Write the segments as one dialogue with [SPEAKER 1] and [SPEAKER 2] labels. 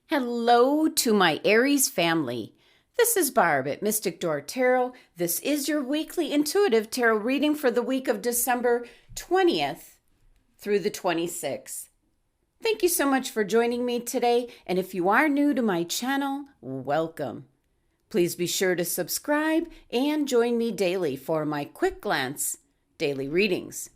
[SPEAKER 1] Hello to my Aries family. This is Barb at Mystic Door Tarot. This is your weekly intuitive tarot reading for the week of December 20th through the 26th. Thank you so much for joining me today, and if you are new to my channel, welcome. Please be sure to subscribe and join me daily for my quick glance daily readings.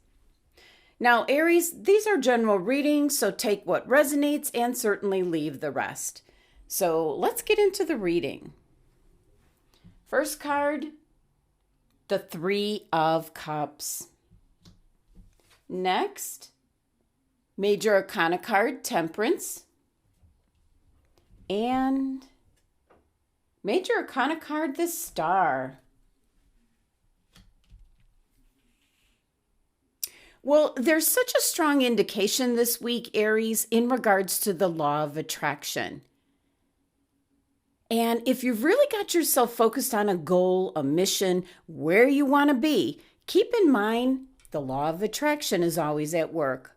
[SPEAKER 1] Now, Aries, these are general readings, so take what resonates and certainly leave the rest. So let's get into the reading. First card, the Three of Cups. Next, Major Arcana card, Temperance. And Major Arcana card, the Star. Well, there's such a strong indication this week, Aries, in regards to the law of attraction. And if you've really got yourself focused on a goal, a mission, where you want to be, keep in mind the law of attraction is always at work.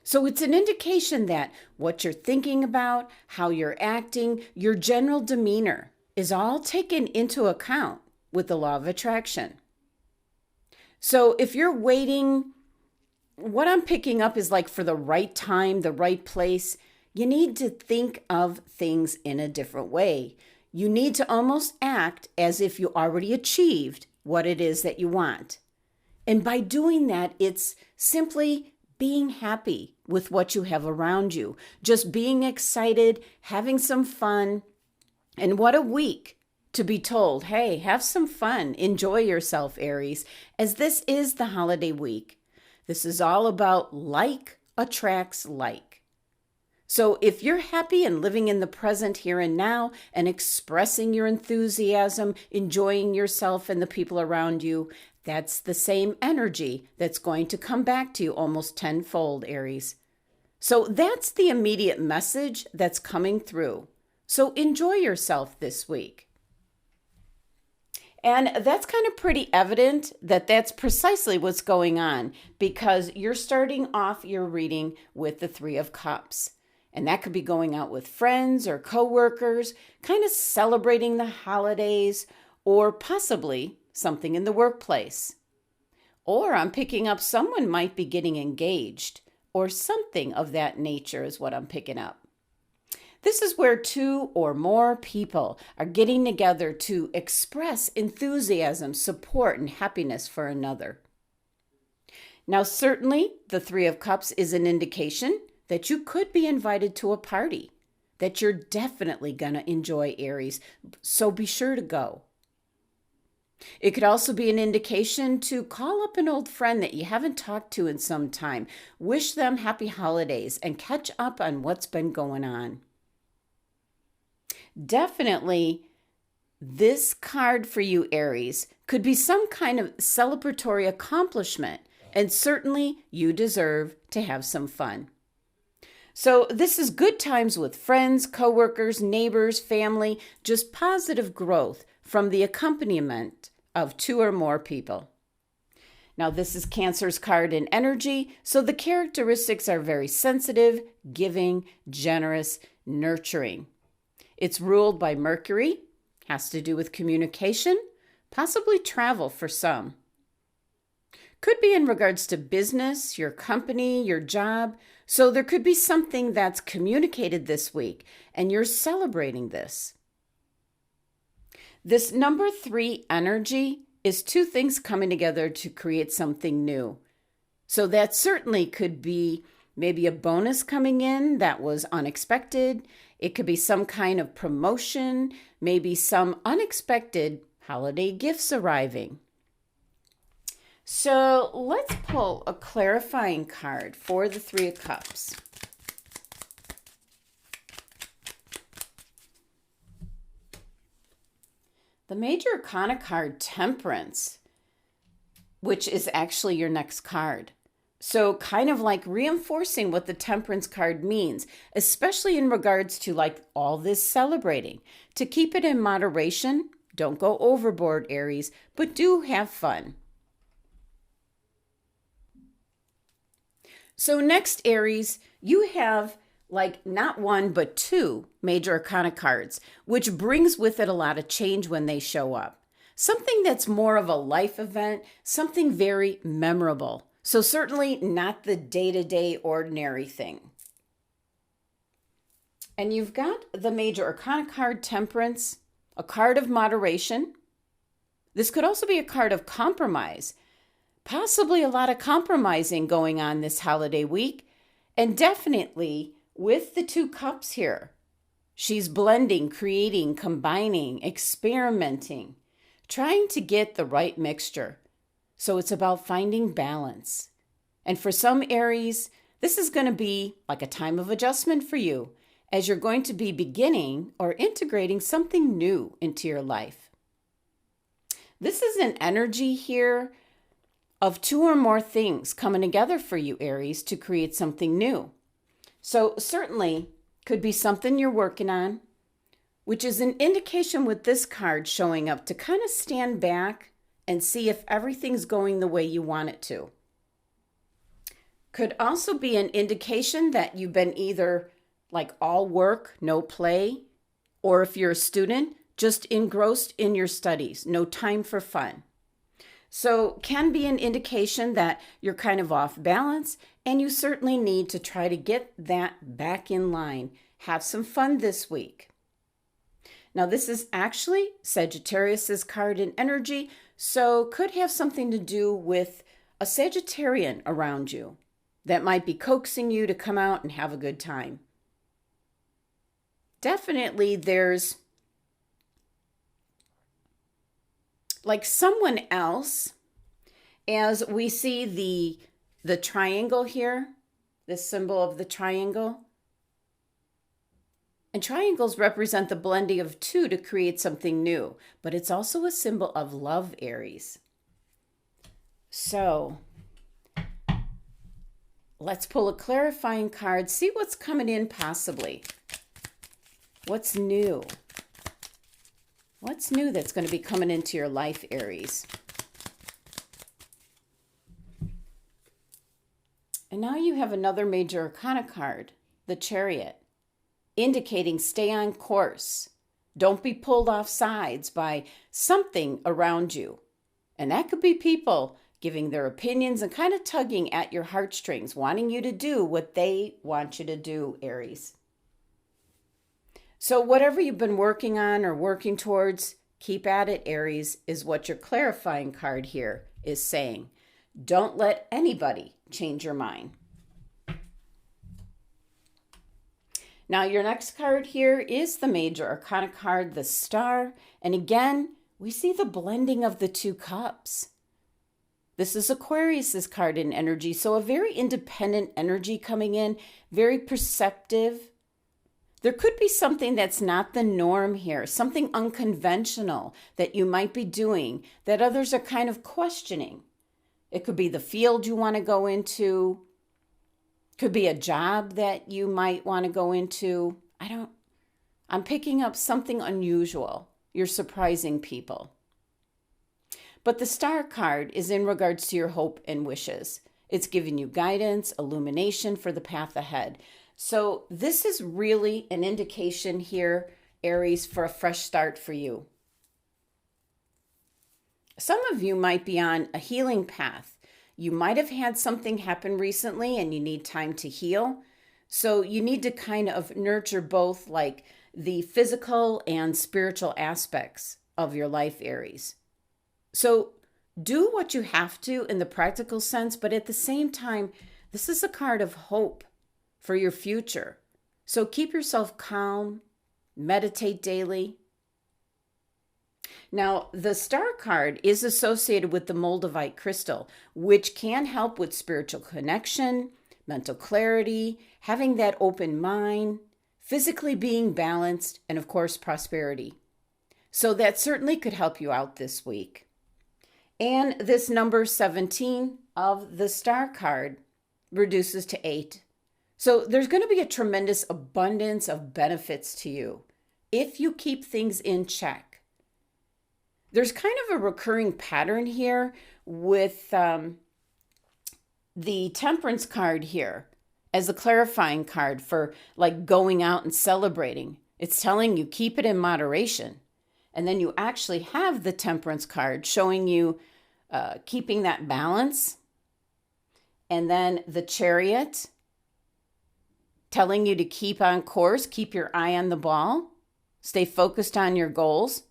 [SPEAKER 1] So it's an indication that what you're thinking about, how you're acting, your general demeanor is all taken into account with the law of attraction. So if you're waiting, what I'm picking up is like for the right time, the right place, you need to think of things in a different way. You need to almost act as if you already achieved what it is that you want. And by doing that, it's simply being happy with what you have around you, just being excited, having some fun. And what a week to be told, hey, have some fun, enjoy yourself, Aries, as this is the holiday week. This is all about like attracts like. So if you're happy and living in the present here and now and expressing your enthusiasm, enjoying yourself and the people around you, that's the same energy that's going to come back to you almost tenfold, Aries. So that's the immediate message that's coming through. So enjoy yourself this week. And that's kind of pretty evident that that's precisely what's going on because you're starting off your reading with the Three of Cups. And that could be going out with friends or coworkers, kind of celebrating the holidays, or possibly something in the workplace. Or I'm picking up someone might be getting engaged, or something of that nature is what I'm picking up. This is where two or more people are getting together to express enthusiasm, support, and happiness for another. Now, certainly, the Three of Cups is an indication that you could be invited to a party, that you're definitely going to enjoy, Aries, so be sure to go. It could also be an indication to call up an old friend that you haven't talked to in some time, wish them happy holidays, and catch up on what's been going on. Definitely, this card for you, Aries, could be some kind of celebratory accomplishment, and certainly you deserve to have some fun. So this is good times with friends, coworkers, neighbors, family, just positive growth from the accompaniment of two or more people. Now, this is Cancer's card in energy, so the characteristics are very sensitive, giving, generous, nurturing. It's ruled by Mercury, has to do with communication, possibly travel for some. Could be in regards to business, your company, your job. So there could be something that's communicated this week, and you're celebrating this. This number 3 energy is two things coming together to create something new. So that certainly could be maybe a bonus coming in that was unexpected. It could be some kind of promotion, maybe some unexpected holiday gifts arriving. So let's pull a clarifying card for the Three of Cups. The Major Arcana card, Temperance, which is actually your next card. So kind of like reinforcing what the Temperance card means, especially in regards to like all this celebrating. To keep it in moderation, don't go overboard, Aries, but do have fun. So next, Aries, you have like not one, but two major arcana cards, which brings with it a lot of change when they show up. Something that's more of a life event, something very memorable. So certainly not the day-to-day ordinary thing. And you've got the major arcana card, Temperance, a card of moderation. This could also be a card of compromise, possibly a lot of compromising going on this holiday week. And definitely with the 2 cups here, she's blending, creating, combining, experimenting, trying to get the right mixture. So it's about finding balance. And for some Aries, this is going to be like a time of adjustment for you, as you're going to be beginning or integrating something new into your life. This is an energy here of 2 or more things coming together for you, Aries, to create something new. So certainly could be something you're working on, which is an indication with this card showing up to kind of stand back and see if everything's going the way you want it to. Could also be an indication that you've been either like all work, no play, or if you're a student, just engrossed in your studies, no time for fun. So can be an indication that you're kind of off balance, and you certainly need to try to get that back in line. Have some fun this week. Now this is actually Sagittarius's card in energy, so could have something to do with a Sagittarian around you that might be coaxing you to come out and have a good time. Definitely there's like someone else, as we see the triangle here, this symbol of the triangle. And triangles represent the blending of 2 to create something new, but it's also a symbol of love, Aries. So let's pull a clarifying card, see what's coming in possibly. What's new? What's new that's going to be coming into your life, Aries? And now you have another major arcana card, the Chariot, indicating stay on course. Don't be pulled off sides by something around you. And that could be people giving their opinions and kind of tugging at your heartstrings, wanting you to do what they want you to do, Aries. So whatever you've been working on or working towards, keep at it, Aries, is what your clarifying card here is saying. Don't let anybody change your mind. Now your next card here is the major arcana card, the Star. And again, we see the blending of the 2 cups. This is Aquarius's card in energy, so a very independent energy coming in, very perceptive. There could be something that's not the norm here, something unconventional that you might be doing that others are kind of questioning. It could be the field you want to go into. Could be a job that you might want to go into. I'm picking up something unusual. You're surprising people. But the Star card is in regards to your hope and wishes. It's giving you guidance, illumination for the path ahead. So this is really an indication here, Aries, for a fresh start for you. Some of you might be on a healing path. You might have had something happen recently and you need time to heal. So you need to kind of nurture both like the physical and spiritual aspects of your life, Aries. So do what you have to in the practical sense, but at the same time, this is a card of hope for your future. So keep yourself calm, meditate daily. Now, the Star card is associated with the Moldavite crystal, which can help with spiritual connection, mental clarity, having that open mind, physically being balanced, and of course, prosperity. So that certainly could help you out this week. And this number 17 of the Star card reduces to 8. So there's going to be a tremendous abundance of benefits to you if you keep things in check. There's kind of a recurring pattern here with the Temperance card here. as a clarifying card for like going out and celebrating. It's telling you keep it in moderation. And then you actually have the Temperance card showing you keeping that balance. And then the Chariot telling you to keep on course, keep your eye on the ball, stay focused on your goals.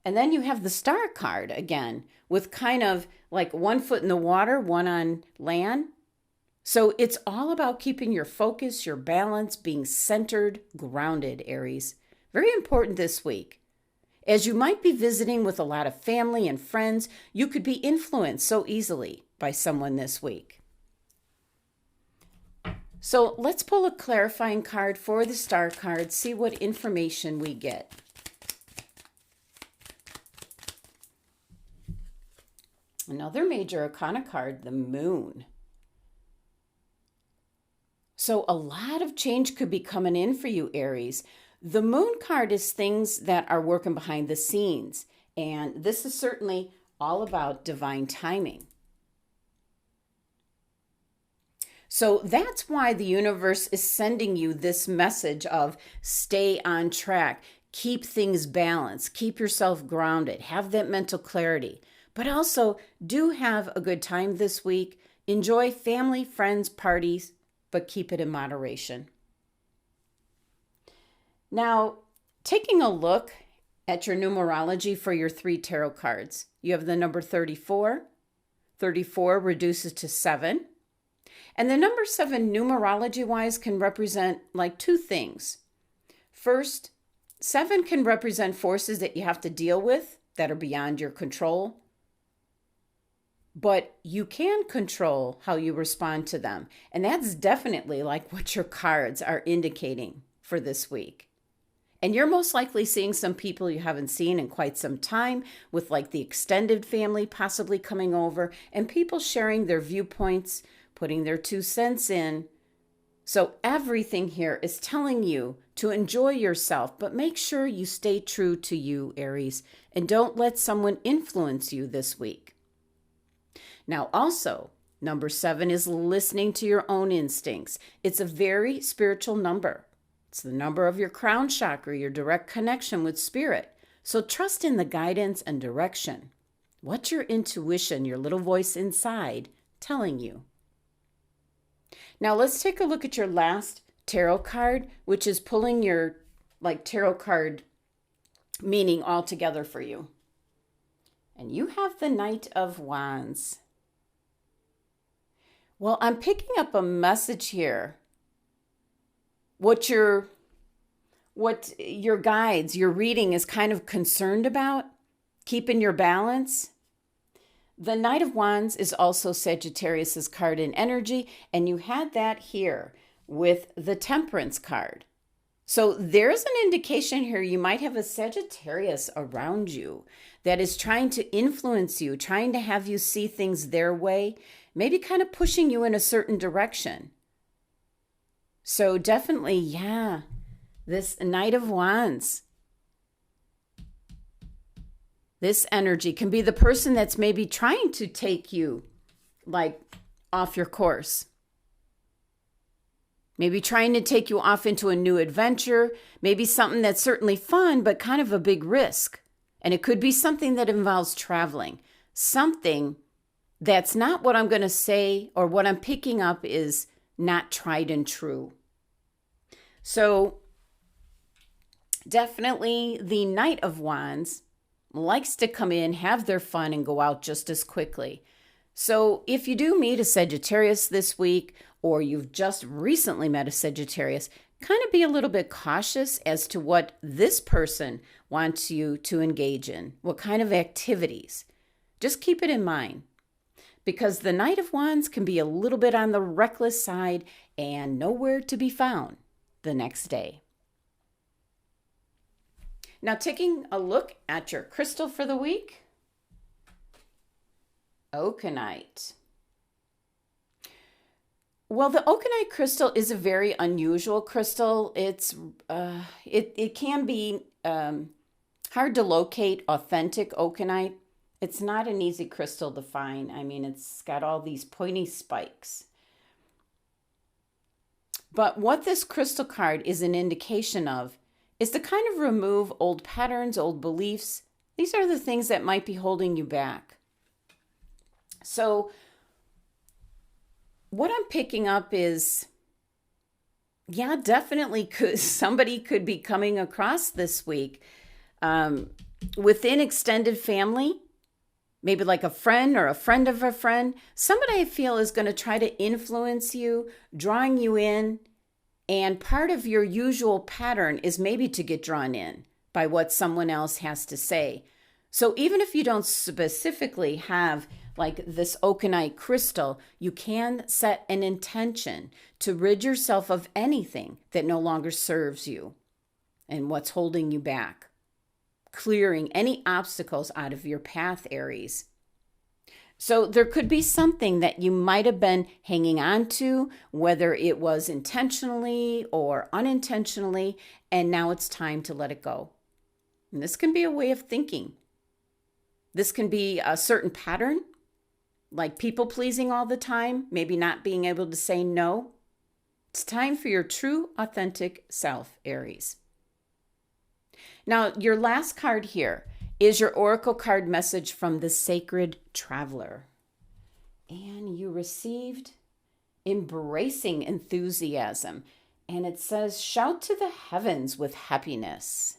[SPEAKER 1] And then you have the Star card again with kind of like one foot in the water, one on land. So it's all about keeping your focus, your balance, being centered, grounded, Aries. Very important this week. As you might be visiting with a lot of family and friends, you could be influenced so easily by someone this week. So let's pull a clarifying card for the Star card, see what information we get. Another major arcana card, the Moon. So a lot of change could be coming in for you, Aries. The Moon card is things that are working behind the scenes. And this is certainly all about divine timing. So that's why the universe is sending you this message of stay on track, keep things balanced, keep yourself grounded, have that mental clarity. But also do have a good time this week. Enjoy family, friends, parties, but keep it in moderation. Now, taking a look at your numerology for your 3 tarot cards, you have the number 34. 34 reduces to 7. And the number 7 numerology-wise can represent like 2 things. First, 7 can represent forces that you have to deal with that are beyond your control. But you can control how you respond to them. And that's definitely like what your cards are indicating for this week. And you're most likely seeing some people you haven't seen in quite some time, with like the extended family possibly coming over and people sharing their viewpoints, putting their 2 cents in. So everything here is telling you to enjoy yourself, but make sure you stay true to you, Aries, and don't let someone influence you this week. Now, also, number 7 is listening to your own instincts. It's a very spiritual number. It's the number of your crown chakra, your direct connection with spirit. So trust in the guidance and direction. What's your intuition, your little voice inside, telling you? Now let's take a look at your last tarot card, which is pulling your like tarot card meaning all together for you. And you have the Knight of Wands. Well, I'm picking up a message here. What your guides, your reading is kind of concerned about, keeping your balance. The Knight of Wands is also Sagittarius's card in energy, and you had that here with the Temperance card. So there's an indication here you might have a Sagittarius around you that is trying to influence you, trying to have you see things their way, maybe kind of pushing you in a certain direction. So definitely, yeah, this Knight of Wands, this energy can be the person that's maybe trying to take you like off your course. Maybe trying to take you off into a new adventure, maybe something that's certainly fun, but kind of a big risk. And it could be something that involves traveling, something that's not what I'm going to say, or what I'm picking up is not tried and true. So definitely the Knight of Wands likes to come in, have their fun, and go out just as quickly. So if you do meet a Sagittarius this week, or you've just recently met a Sagittarius, kind of be a little bit cautious as to what this person wants you to engage in, what kind of activities. Just keep it in mind, because the Knight of Wands can be a little bit on the reckless side and nowhere to be found the next day. Now, taking a look at your crystal for the week, Okanite. Well, the Okinawa Crystal is a very unusual crystal. It can be hard to locate authentic Okanite. It's not an easy crystal to find. I mean, it's got all these pointy spikes. But what this crystal card is an indication of is to kind of remove old patterns, old beliefs. These are the things that might be holding you back. So what I'm picking up is, yeah, definitely somebody could be coming across this week within extended family, maybe like a friend or a friend of a friend. Somebody I feel is going to try to influence you, drawing you in. And part of your usual pattern is maybe to get drawn in by what someone else has to say. So even if you don't specifically have like this Okinawa Crystal, you can set an intention to rid yourself of anything that no longer serves you and what's holding you back, clearing any obstacles out of your path, Aries. So there could be something that you might have been hanging on to, whether it was intentionally or unintentionally, and now it's time to let it go. And this can be a way of thinking. This can be a certain pattern, like people pleasing all the time, maybe not being able to say no. It's time for your true, authentic self, Aries. Now, your last card here is your oracle card message from the Sacred Traveler. And you received embracing enthusiasm. And it says, shout to the heavens with happiness.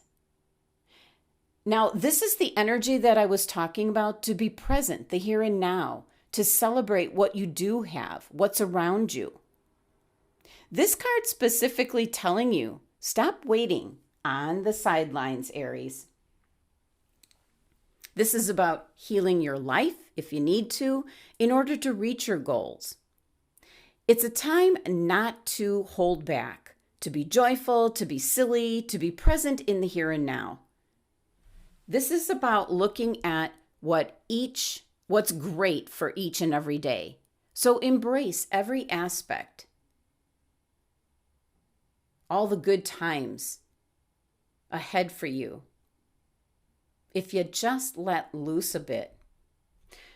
[SPEAKER 1] Now, this is the energy that I was talking about, to be present, the here and now, to celebrate what you do have, what's around you. This card specifically telling you, stop waiting on the sidelines, Aries. This is about healing your life, if you need to, in order to reach your goals. It's a time not to hold back, to be joyful, to be silly, to be present in the here and now. This is about looking at what's great for each and every day. So embrace every aspect. All the good times ahead for you, if you just let loose a bit.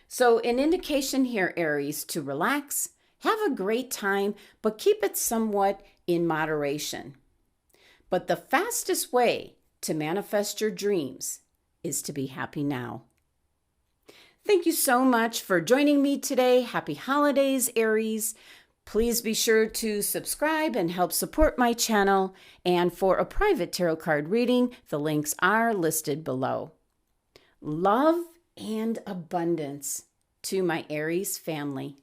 [SPEAKER 1] So an indication here, Aries, to relax, have a great time, but keep it somewhat in moderation. But the fastest way to manifest your dreams is to be happy now. Thank you so much for joining me today. Happy holidays, Aries. Please be sure to subscribe and help support my channel. And for a private tarot card reading, the links are listed below. Love and abundance to my Aries family.